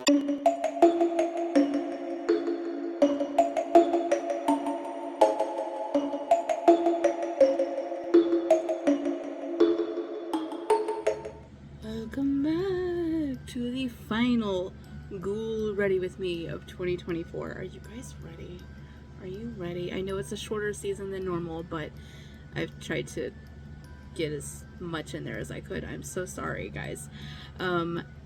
Welcome back to the final Ghoul Ready with Me of 2024. Are you guys ready? Are you ready? I know it's a shorter season than normal, but I've tried to get as much in there as I could. I'm so sorry, guys.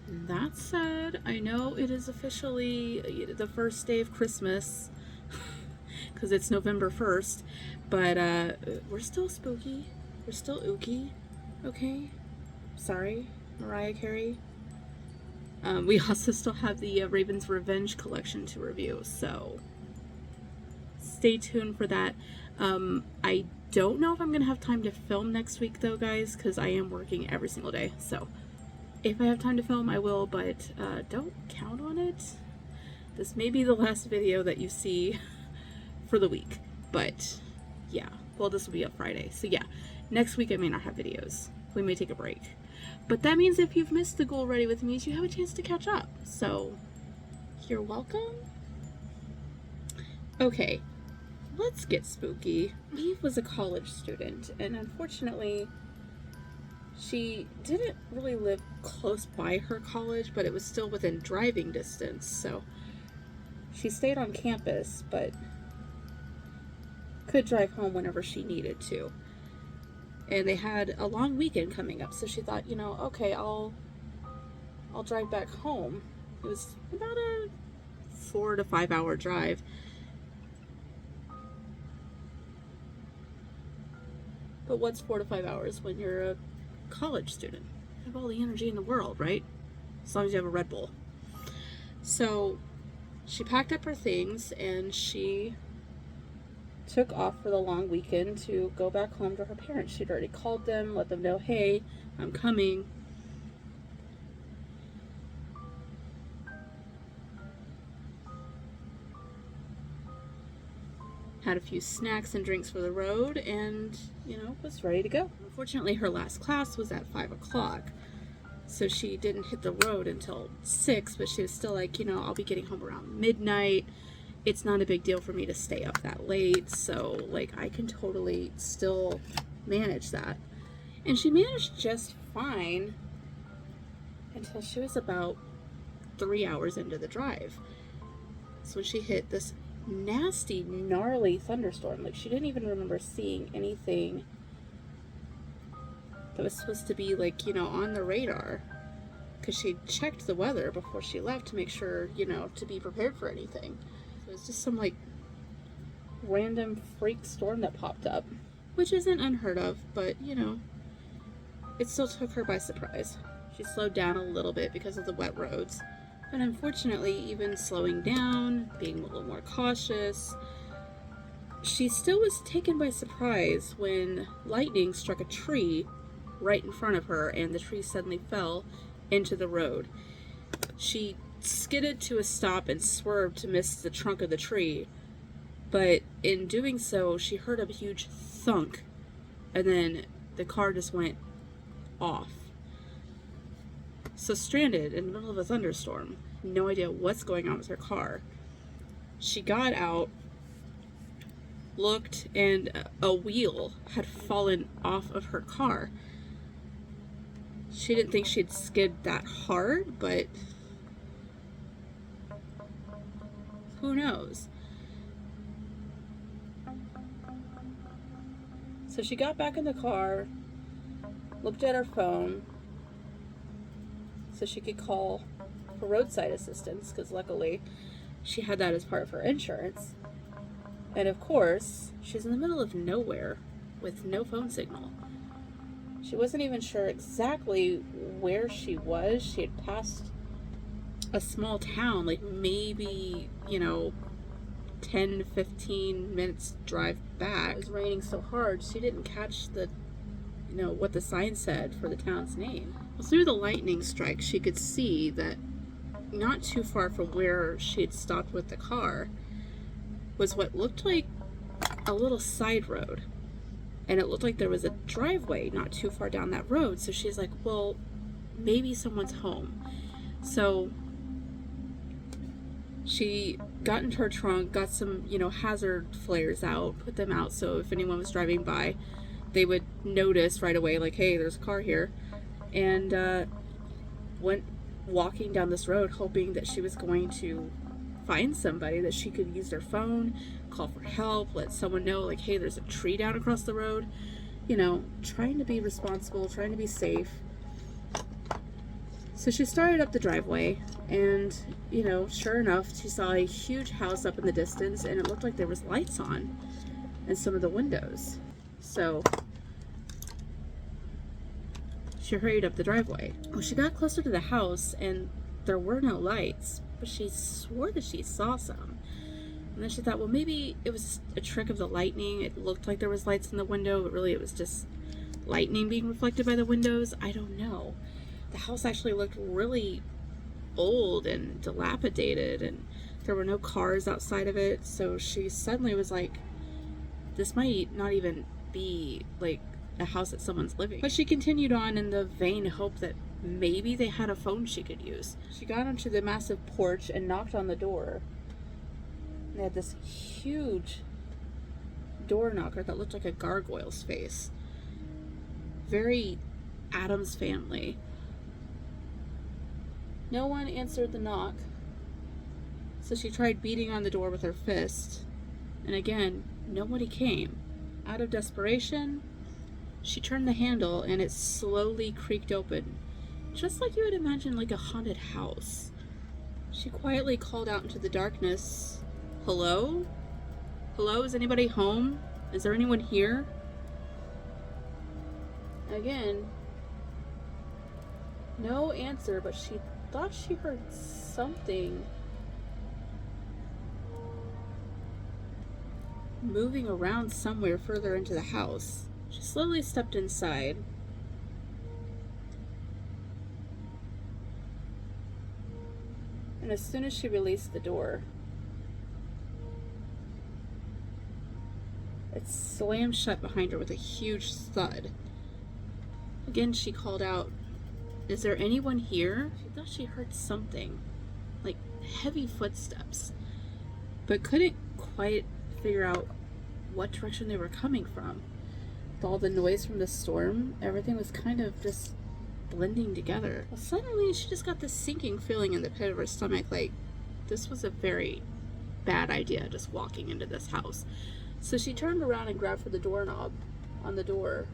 That said, I know it is officially the first day of Christmas because it's November 1st, but we're still spooky. We're still ooky. Okay? Sorry, Mariah Carey. We also still have the Raven's Revenge collection to review, so stay tuned for that. I don't know if I'm gonna have time to film next week though, guys, because I am working every single day. So if I have time to film, I will, but don't count on it. This may be the last video that you see for the week, but yeah. Well, this will be up Friday, so yeah. Next week I may not have videos. We may take a break. But that means if you've missed the Ghoul Ready with Me, you have a chance to catch up. So you're welcome. Okay. Let's get spooky. Eve was a college student, and unfortunately, she didn't really live close by her college, but it was still within driving distance, so she stayed on campus, but could drive home whenever she needed to. And they had a long weekend coming up, so she thought, you know, okay, I'll drive back home. It was about a 4 to 5 hour drive. But what's 4 to 5 hours when you're a college student? You have all the energy in the world, right? As long as you have a Red Bull. So she packed up her things and she took off for the long weekend to go back home to her parents. She'd already called them, let them know, hey, I'm coming. Had a few snacks and drinks for the road, and, you know, was ready to go. Unfortunately, her last class was at 5 o'clock, so she didn't hit the road until 6, but she was still like, you know, I'll be getting home around midnight. It's not a big deal for me to stay up that late, so, like, I can totally still manage that. And she managed just fine until she was about 3 hours into the drive. So when she hit this nasty, gnarly thunderstorm, like, she didn't even remember seeing anything that was supposed to be, like, you know, on the radar, because she checked the weather before she left to make sure, you know, to be prepared for anything. So it's just some, like, random freak storm that popped up, which isn't unheard of, but, you know, it still took her by surprise. She slowed down a little bit because of the wet roads. But unfortunately, even slowing down, being a little more cautious, she still was taken by surprise when lightning struck a tree right in front of her and the tree suddenly fell into the road. She skidded to a stop and swerved to miss the trunk of the tree, but in doing so, she heard a huge thunk, and then the car just went off. So stranded in the middle of a thunderstorm, no idea what's going on with her car. She got out, looked, and a wheel had fallen off of her car. She didn't think she'd skid that hard, but who knows? So she got back in the car, looked at her phone, so she could call for roadside assistance, because luckily she had that as part of her insurance. And of course, she's in the middle of nowhere with no phone signal. She wasn't even sure exactly where she was. She had passed a small town, like maybe, you know, 10 to 15 minutes drive back. It was raining so hard she didn't catch the, you know, what the sign said for the town's name. Well, through the lightning strike, she could see that not too far from where she had stopped with the car was what looked like a little side road. And it looked like there was a driveway not too far down that road. So she's like, well, maybe someone's home. So She got into her trunk, got some, hazard flares out, put them out so if anyone was driving by, they would notice right away, like, hey, there's a car here, and went walking down this road hoping that she was going to find somebody, that she could use their phone, call for help, let someone know, like, hey, there's a tree down across the road, trying to be responsible, trying to be safe. So she started up the driveway, and, sure enough, she saw a huge house up in the distance, and it looked like there was lights on in some of the windows. So she hurried up the driveway. Well, she got closer to the house, and there were no lights, but she swore that she saw some. And then she thought, well, maybe it was a trick of the lightning. It looked like there was lights in the window, but really it was just lightning being reflected by the windows. I don't know. The house actually looked really old and dilapidated, and there were no cars outside of it. So she suddenly was like, this might not even be like a house that someone's living. But she continued on in the vain hope that maybe they had a phone she could use. She got onto the massive porch and knocked on the door. They had this huge door knocker that looked like a gargoyle's face. Very Addams Family. No one answered the knock, so she tried beating on the door with her fist, and again, nobody came. Out of desperation, she turned the handle and it slowly creaked open, just like you would imagine like a haunted house. She quietly called out into the darkness, "Hello? Hello, is anybody home? Is there anyone here?" Again, no answer, but she thought she heard something moving around somewhere further into the house. She slowly stepped inside. And as soon as she released the door, it slammed shut behind her with a huge thud. Again, she called out, "Is there anyone here?" She thought she heard something, like heavy footsteps, but couldn't quite figure out what direction they were coming from. With all the noise from the storm, everything was kind of just blending together. Well, suddenly she just got this sinking feeling in the pit of her stomach, like this was a very bad idea, just walking into this house. So she turned around and grabbed for the doorknob on the door.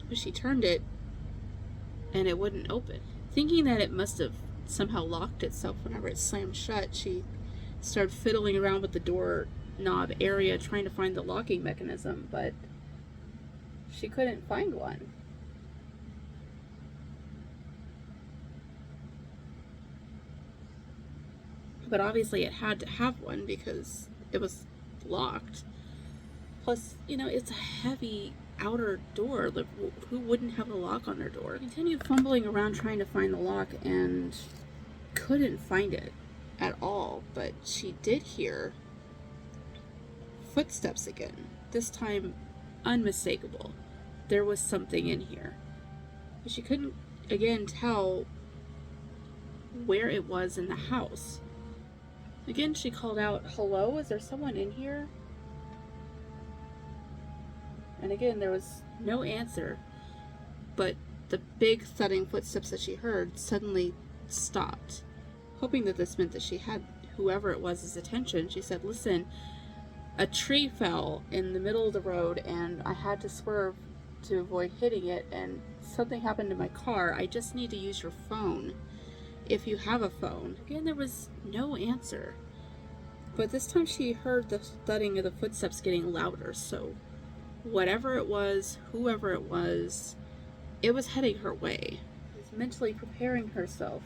But she turned it and it wouldn't open. Thinking that it must have somehow locked itself whenever it slammed shut, she started fiddling around with the door knob area trying to find the locking mechanism, but she couldn't find one. But obviously it had to have one because it was locked. Plus, it's a heavy outer door. Like, who wouldn't have a lock on their door? She continued fumbling around trying to find the lock and couldn't find it at all, but she did hear footsteps again, this time unmistakable. There was something in here, but she couldn't again tell where it was in the house. Again, she called out, "Hello, is there someone in here?" And again, there was no answer, but the big thudding footsteps that she heard suddenly stopped. Hoping that this meant that she had whoever it was' attention, she said, "Listen, a tree fell in the middle of the road and I had to swerve to avoid hitting it, and something happened to my car. I just need to use your phone, if you have a phone." Again, there was no answer, but this time she heard the thudding of the footsteps getting louder, so whatever it was, whoever it was heading her way. She was mentally preparing herself.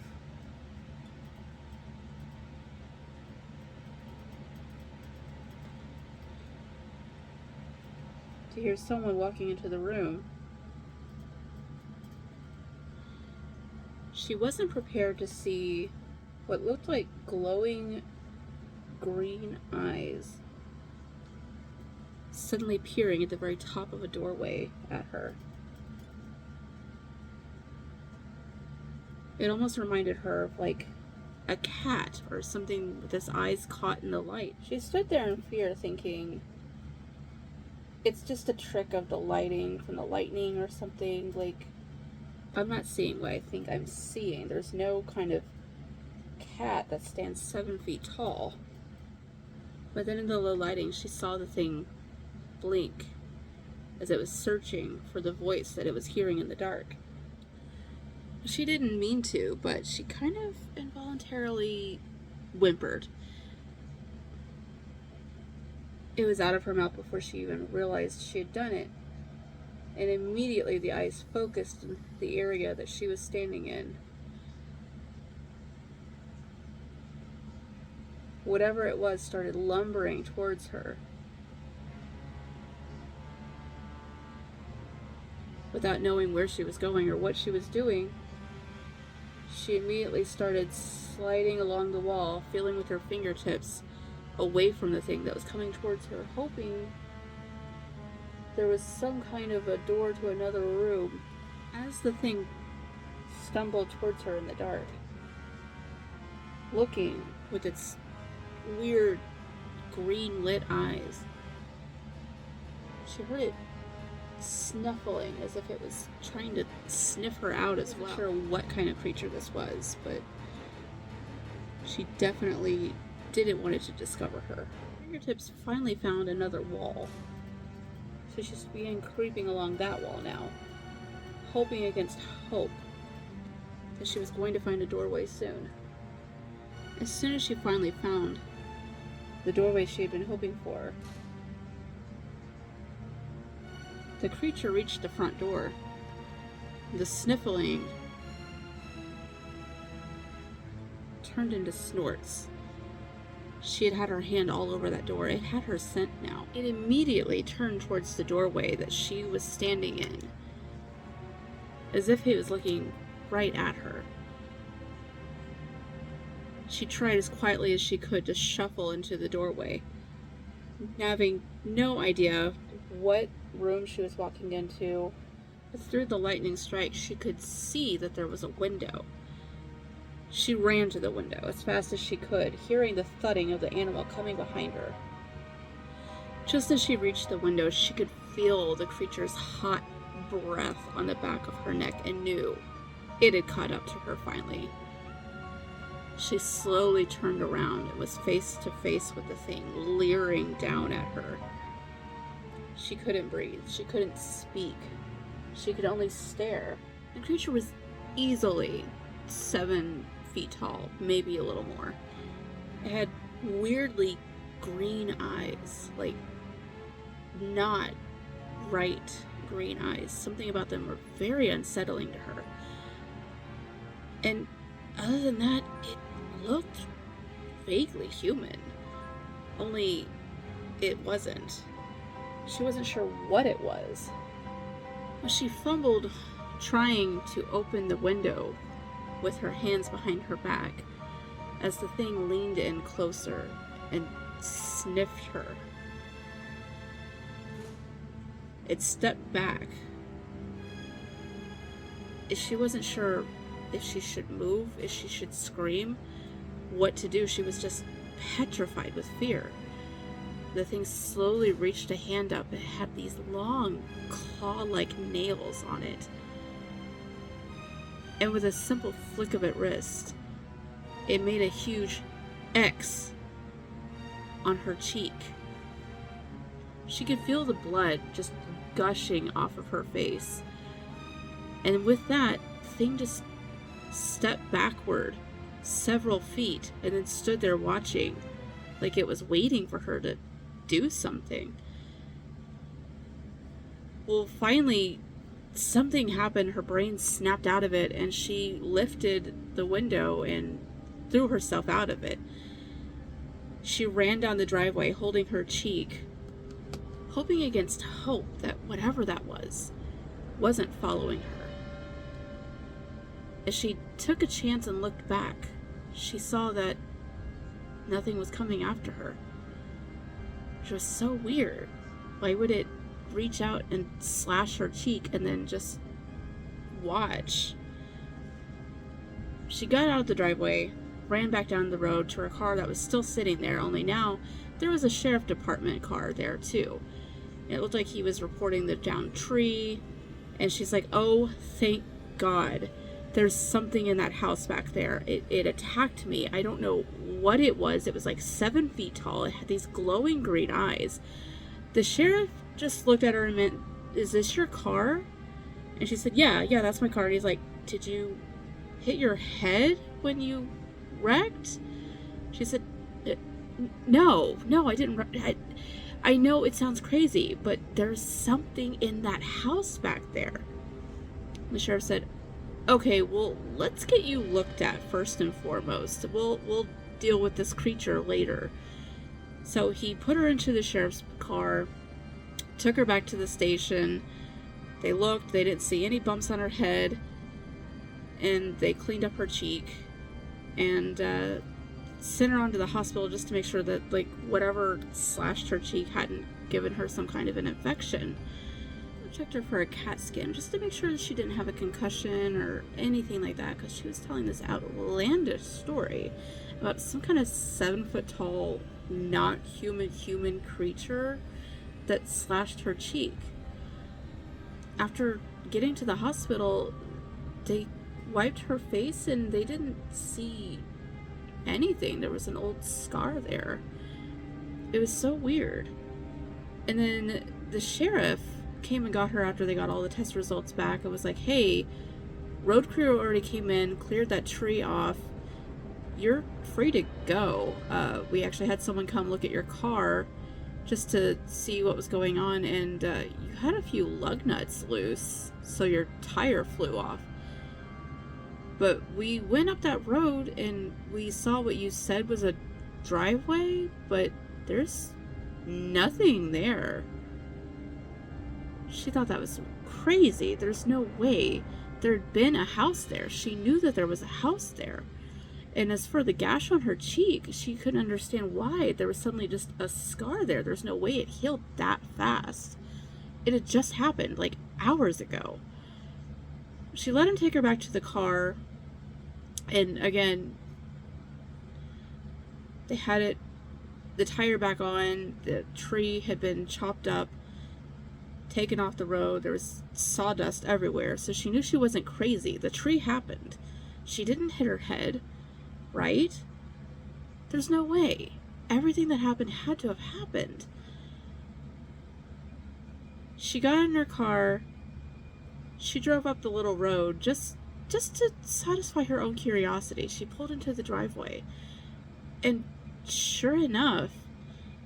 To hear someone walking into the room. She wasn't prepared to see what looked like glowing green eyes suddenly peering at the very top of a doorway at her. It almost reminded her of like a cat or something with its eyes caught in the light. She stood there in fear, thinking it's just a trick of the lighting from the lightning or something. Like, I'm not seeing what I think I'm seeing. There's no kind of cat that stands 7 feet tall. But then in the low lighting, she saw the thing blink as it was searching for the voice that it was hearing in the dark. She didn't mean to, but she kind of involuntarily whimpered. It was out of her mouth before she even realized she had done it, and immediately the eyes focused in the area that she was standing in. Whatever it was started lumbering towards her. Without knowing where she was going or what she was doing, she immediately started sliding along the wall, feeling with her fingertips away from the thing that was coming towards her, hoping there was some kind of a door to another room. As the thing stumbled towards her in the dark, looking with its weird green lit eyes, she heard it snuffling as if it was trying to sniff her out as well. I'm not sure what kind of creature this was, but she definitely didn't want it to discover her. Her fingertips finally found another wall, so she began creeping along that wall now, hoping against hope that she was going to find a doorway soon. As soon as she finally found the doorway she had been hoping for, the creature reached the front door. The sniffling turned into snorts. She had had her hand all over that door. It had her scent now. It immediately turned towards the doorway that she was standing in, as if it was looking right at her. She tried as quietly as she could to shuffle into the doorway, having no idea what room she was walking into. But through the lightning strike, she could see that there was a window. She ran to the window as fast as she could, hearing the thudding of the animal coming behind her. Just as she reached the window, she could feel the creature's hot breath on the back of her neck and knew it had caught up to her finally. She slowly turned around and was face to face with the thing leering down at her. She couldn't breathe. She couldn't speak. She could only stare. The creature was easily 7 feet tall, maybe a little more. It had weirdly green eyes, like not right green eyes. Something about them were very unsettling to her. And other than that, it looked vaguely human. Only it wasn't. She wasn't sure what it was. She fumbled trying to open the window with her hands behind her back as the thing leaned in closer and sniffed her. It stepped back. She wasn't sure if she should move, if she should scream, what to do. She was just petrified with fear. The thing slowly reached a hand up. It had these long, claw-like nails on it. And with a simple flick of its wrist, it made a huge X on her cheek. She could feel the blood just gushing off of her face. And with that, the thing just stepped backward several feet and then stood there watching, like it was waiting for her to do something. Well, finally, something happened. Her brain snapped out of it, and she lifted the window and threw herself out of it. She ran down the driveway, holding her cheek, hoping against hope that whatever that was wasn't following her. As she took a chance and looked back, she saw that nothing was coming after her. It was so weird. Why would it reach out and slash her cheek and then just watch? She got out of the driveway, ran back down the road to her car that was still sitting there, only now there was a sheriff department car there too. It looked like he was reporting the downed tree, and she's like, oh, thank God. There's something in that house back there. It attacked me. I don't know what it was. It was like 7 feet tall. It had these glowing green eyes. The sheriff just looked at her and meant, is this your car? And she said, yeah, that's my car. And he's like, did you hit your head when you wrecked? She said, no, I didn't. I know it sounds crazy, but there's something in that house back there. The sheriff said, okay, well, let's get you looked at first and foremost. We'll deal with this creature later. So he put her into the sheriff's car, took her back to the station. They looked, they didn't see any bumps on her head, and they cleaned up her cheek and sent her on to the hospital just to make sure that, like, whatever slashed her cheek hadn't given her some kind of an infection. I checked her for a CAT scan just to make sure that she didn't have a concussion or anything like that, because she was telling this outlandish story about some kind of 7 foot tall, not human creature that slashed her cheek. After getting to the hospital, they wiped her face and they didn't see anything. There was an old scar there. It was so weird. And then the sheriff came and got her after they got all the test results back. It was like, hey, road crew already came in, cleared that tree off. You're free to go. We actually had someone come look at your car just to see what was going on, and you had a few lug nuts loose, so your tire flew off. But we went up that road and we saw what you said was a driveway, but there's nothing there. She thought that was crazy. There's no way there'd been a house there. She knew that there was a house there. And as for the gash on her cheek, she couldn't understand why there was suddenly just a scar there. There's no way it healed that fast. It had just happened, like, hours ago. She let him take her back to the car, and again, they had the tire back on. The tree had been chopped up, taken off the road. There was sawdust everywhere, so she knew she wasn't crazy. The tree happened. She didn't hit her head, right? There's no way. Everything that happened had to have happened. She got in her car. She drove up the little road just to satisfy her own curiosity. She pulled into the driveway, and sure enough,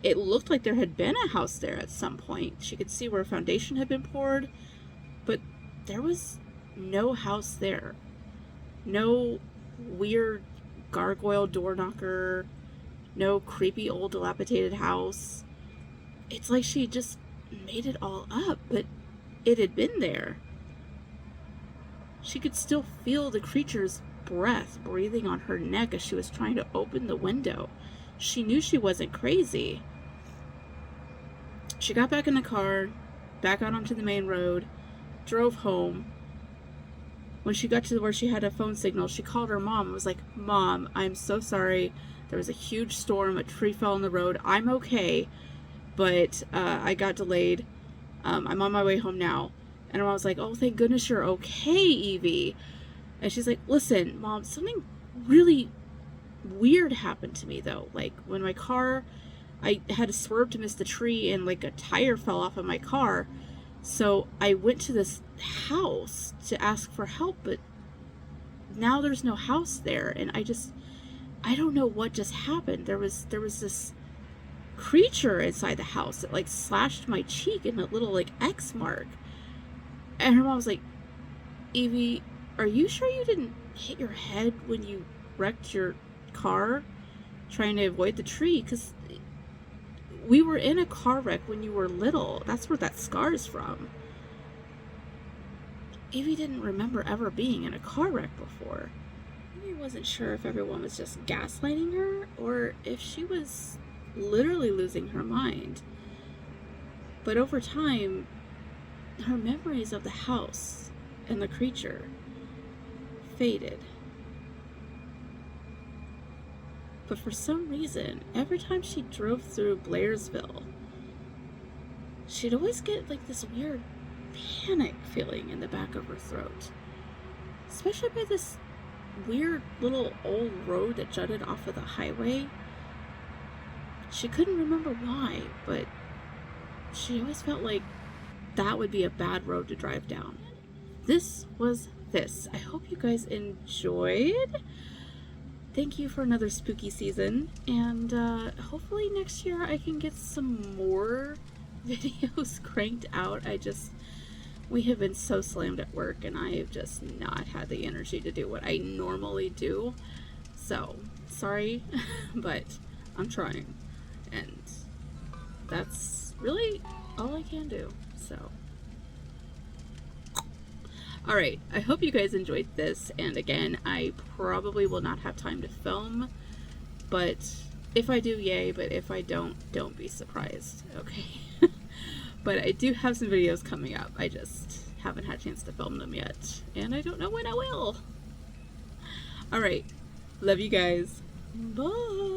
it looked like there had been a house there at some point. She could see where a foundation had been poured, but there was no house there. No weird gargoyle door knocker, no creepy old dilapidated house. It's like she just made it all up, but it had been there. She could still feel the creature's breath breathing on her neck as she was trying to open the window. She knew she wasn't crazy. She got back in the car, back out onto the main road, drove home. When she got to where she had a phone signal, she called her mom and was like, Mom, I'm so sorry. There was a huge storm. A tree fell on the road. I'm okay, but I got delayed. I'm on my way home now. And her mom was like, oh, thank goodness you're okay, Evie. And she's like, listen, Mom, something really weird happened to me, though. Like, when my car, I had to swerve to miss the tree, and, like, a tire fell off of my car. So I went to this house to ask for help, but now there's no house there. And I don't know what just happened. There was this creature inside the house that, like, slashed my cheek in a little, like, X mark. And her mom was like, Evie, are you sure you didn't hit your head when you wrecked your car trying to avoid the tree? Because we were in a car wreck when you were little. That's where that scar is from. Evie didn't remember ever being in a car wreck before. Evie wasn't sure if everyone was just gaslighting her or if she was literally losing her mind. But over time, her memories of the house and the creature faded. But for some reason, every time she drove through Blairsville, she'd always get like this weird panic feeling in the back of her throat. Especially by this weird little old road that jutted off of the highway. She couldn't remember why, but she always felt like that would be a bad road to drive down. This was this. I hope you guys enjoyed. Thank you for another spooky season, and hopefully next year I can get some more videos cranked out. We have been so slammed at work, and I have just not had the energy to do what I normally do. So, sorry, but I'm trying, and that's really all I can do, so. Alright, I hope you guys enjoyed this, and again, I probably will not have time to film, but if I do, yay, but if I don't be surprised, okay? But I do have some videos coming up, I just haven't had a chance to film them yet, and I don't know when I will. Alright, love you guys, bye!